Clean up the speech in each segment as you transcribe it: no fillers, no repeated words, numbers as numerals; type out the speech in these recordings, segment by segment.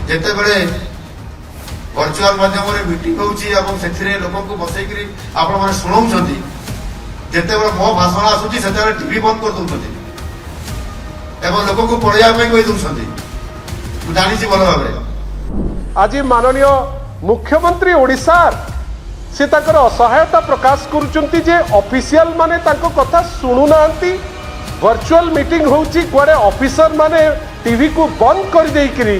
जिते बड़े वर्चुआल माध्यम मीटिंग होती लोक बसईक आपण मैंने शुणाऊं जिते बड़े मो भाषण आसूची से टीवी बंद कर दूसरी लोक को पढ़ाई कही दूसरी जानी भल भाव आज माननीय मुख्यमंत्री ओडिशार से ताकर असहायता प्रकाश करुचंती जे ऑफिशियल माने तांको कथा सुनु नांती वर्चुअल मीटिंग होउची कुआडे ऑफिसर माने टीवी को बंद कर देइकरी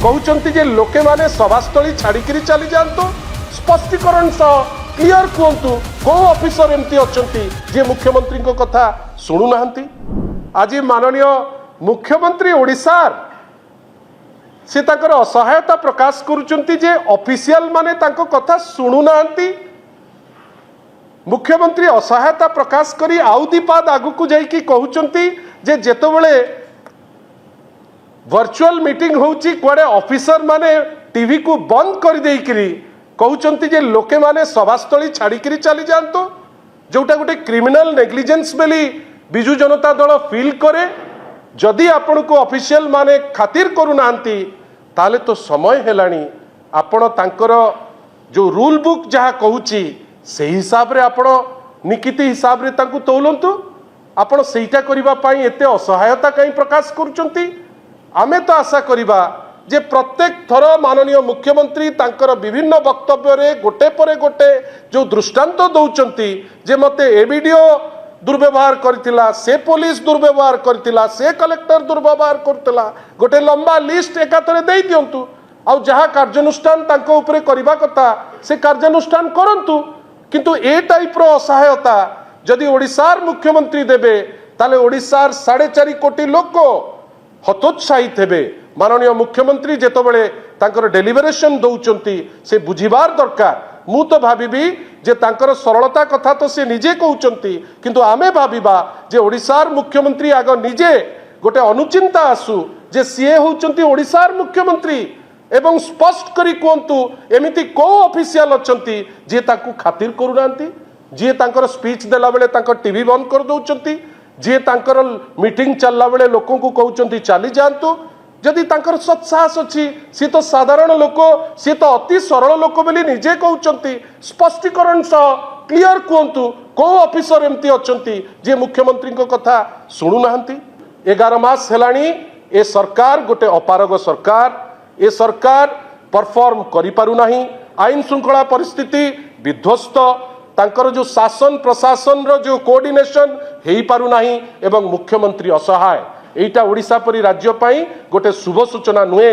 कहउचंती जे लोके माने सभास्थली छाड़ीकरी चली जांतो स्पष्टीकरण सह क्लियर कुंतु को ऑफिसर एमती अछंती जे मुख्यमंत्री को कथा सुनु नांती आज माननीय मुख्यमंत्री ओडिशार से ताकर असहायता प्रकाश करुचंती जे ऑफिशियल माने तांको कथा सुनु नांती मुख्यमंत्री असहायता प्रकाश करी आउ दीपाद आगु को जाइकी कहउचंती जे जेतबेले वर्चुअल मीटिंग होउची कुआडे ऑफिसर माने टीवी को बंद कर देइकरी कहउचंती जे लोके माने सभास्थली छाड़ीकरी चली जांतो जोटा गोटे क्रिमिनल नेग्लिजेंस बेली बिजु जनता दल फील करे जदि आपण को ऑफिशियल माने खातिर करू नांती ताले तो समय हेलानी आपण तांकर जो रूल बुक जहा कहूची से हिसाब रे आपण निकिति हिसाब रे तांकु तौलंतु आपण सेटा करिबा पई एते असहायता कहीं प्रकाश करूचंती आमे तो आशा करिबा जे प्रत्येक थर माननीय मुख्यमंत्री तांकर विभिन्न वक्तव्य रे गोटे परे गोटे जो दृष्टांत दौचंती जे मते ए वीडियो दुर्व्यवहार करतिला से पुलिस दुर्व्यवहार करतिला से कलेक्टर दुर्व्यवहार करतिला गोटे लंबा लिस्ट एकातरे देई दियंतु आ जहा कार्यानुष्ठान तांको उपरे करिबा कथा से कार्यानुष्ठान करंतु किंतु ए टाइप रो असहायता जदि ओडिशार मुख्यमंत्री देबे ताले ओडिशार 4.5 कोटी लोक हतोत्साहित हेबे माननीय मुख्यमंत्री जेतबेले तांकर डेलिवरेशन दौचंती से बुझिबार दरकार मु तो भाबिबी जे तांकर सरलता कथा तो से निजे कहउचंती किंतु आमे भाबिबा जे ओडिशार मुख्यमंत्री आग निजे गोटे अनुचिंता आसु जे सीए होउचंती ओडिशार मुख्यमंत्री एवं स्पष्ट करी कहतु एमिति को ऑफिशियल अछंती जे ताकू खातिर करूनांती जे तांकर स्पीच देला बेले तांकर टीवी बंद कर दउचंती जे तांकर मीटिंग चलला बेले लोकों को कहउचंती चली जांतु जदि तांकर सत्साहस अछि सी तो साधारण लोक सी तो अति सरल लोक बोली निजे कहउचंती स्पष्टीकरण सह क्लियर कहतु को ऑफिसर एमती अछंती जे मुख्यमंत्री को कथा सुनु नांती 11 मास हेलानी ए सरकार गोटे अपारग सरकार ए सरकार परफॉर्म करि पारु नाही आईन श्रृंखला परिस्थिति विध्वस्त तांकर जो शासन प्रशासन रो जो कोऑर्डिनेशन हेई पारु नाही एवं मुख्यमंत्री असहाय एटा ओडिशा परी राज्य पाई गोटे शुभ सूचना नुहे।